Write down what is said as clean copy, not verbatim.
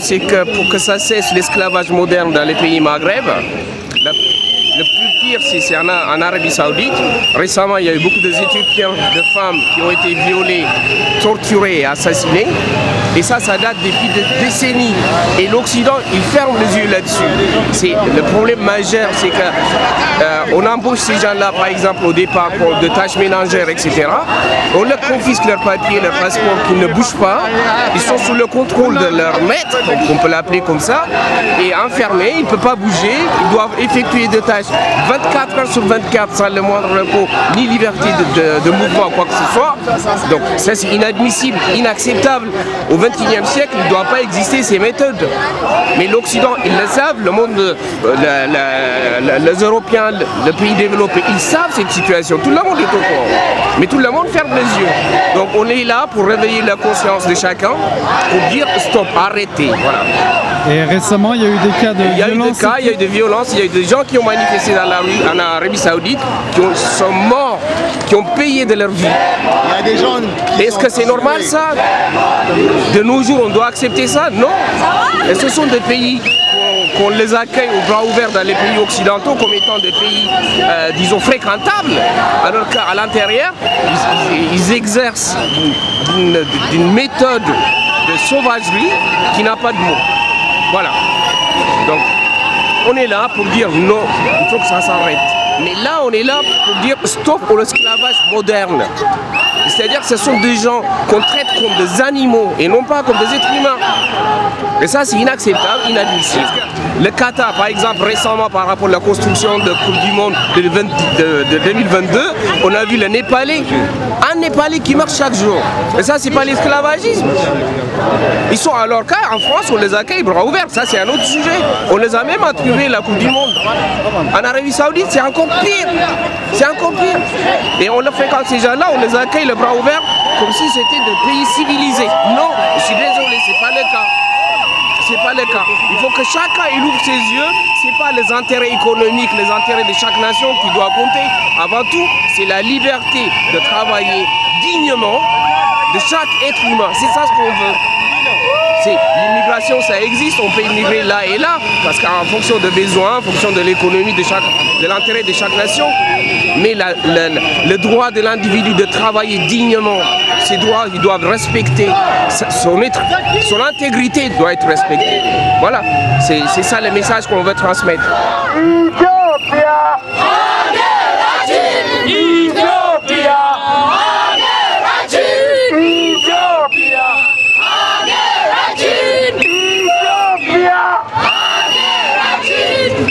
c'est que pour que ça cesse l'esclavage moderne dans les pays Maghreb, le plus pire, c'est en Arabie Saoudite. Récemment, il y a eu beaucoup d'Éthiopiens, de femmes qui ont été violées, torturées et assassinées. Et ça date depuis des décennies. Et l'Occident, il ferme les yeux là-dessus. Le problème majeur, c'est qu'on embauche ces gens-là, par exemple, au départ, pour de tâches ménagères, etc. On leur confisque leurs papiers, leurs passeports, qu'ils ne bougent pas. Ils sont sous le contrôle de leur maître, on peut l'appeler comme ça, et enfermés, ils ne peuvent pas bouger, ils doivent effectuer des tâches 24 heures sur 24 sans le moindre repos, ni liberté de mouvement, quoi que ce soit. Donc ça c'est inadmissible, inacceptable. Au XXIe siècle, il ne doit pas exister ces méthodes. Mais l'Occident, ils le savent, le monde, les Européens, le pays développé, ils savent cette situation. Tout le monde est au courant. Mais tout le monde ferme les yeux. Donc on est là pour réveiller la conscience de chacun, pour dire stop, arrêtez. Voilà. Et récemment, il y a eu des cas de violence. Il y a eu des violences, il y a eu des gens qui ont manifesté dans la rue en Arabie Saoudite, qui sont morts, qui ont payé de leur vie. Il y a des gens. Est-ce que c'est normal ça? De nos jours, on doit accepter ça? Non. Et ce sont des pays qu'on les accueille aux bras ouverts dans les pays occidentaux comme étant des pays, disons, fréquentables, alors qu'à l'intérieur, ils exercent d'une méthode de sauvagerie qui n'a pas de mots. Voilà. Donc, on est là pour dire non, il faut que ça s'arrête. Mais là, on est là pour dire stop au esclavage moderne. C'est-à-dire que ce sont des gens qu'on traite comme des animaux et non pas comme des êtres humains. Et ça, c'est inacceptable, inadmissible. Le Qatar, par exemple, récemment, par rapport à la construction de Coupe du Monde de 2022, on a vu le Népalais, un Népalais qui marche chaque jour. Et ça, c'est pas l'esclavagisme. Ils sont alors qu'en France, on les accueille bras ouverts. Ça, c'est un autre sujet. On les a même attribués la Coupe du Monde. En Arabie Saoudite, c'est encore pire. C'est encore pire. Et on le fait quand ces gens-là, on les accueille les bras ouverts comme si c'était des pays civilisés. Non, je suis désolé, c'est pas le cas. C'est pas le cas. Il faut que chacun il ouvre ses yeux. C'est pas les intérêts économiques, les intérêts de chaque nation qui doivent compter. Avant tout, c'est la liberté de travailler dignement de chaque être humain. C'est ça ce qu'on veut. L'immigration, ça existe, on peut immigrer là et là, parce qu'en fonction des besoins, en fonction de l'économie, de l'intérêt de chaque nation, mais le droit de l'individu de travailler dignement, ses droits, ils doivent respecter, son intégrité doit être respectée. Voilà, c'est ça le message qu'on veut transmettre.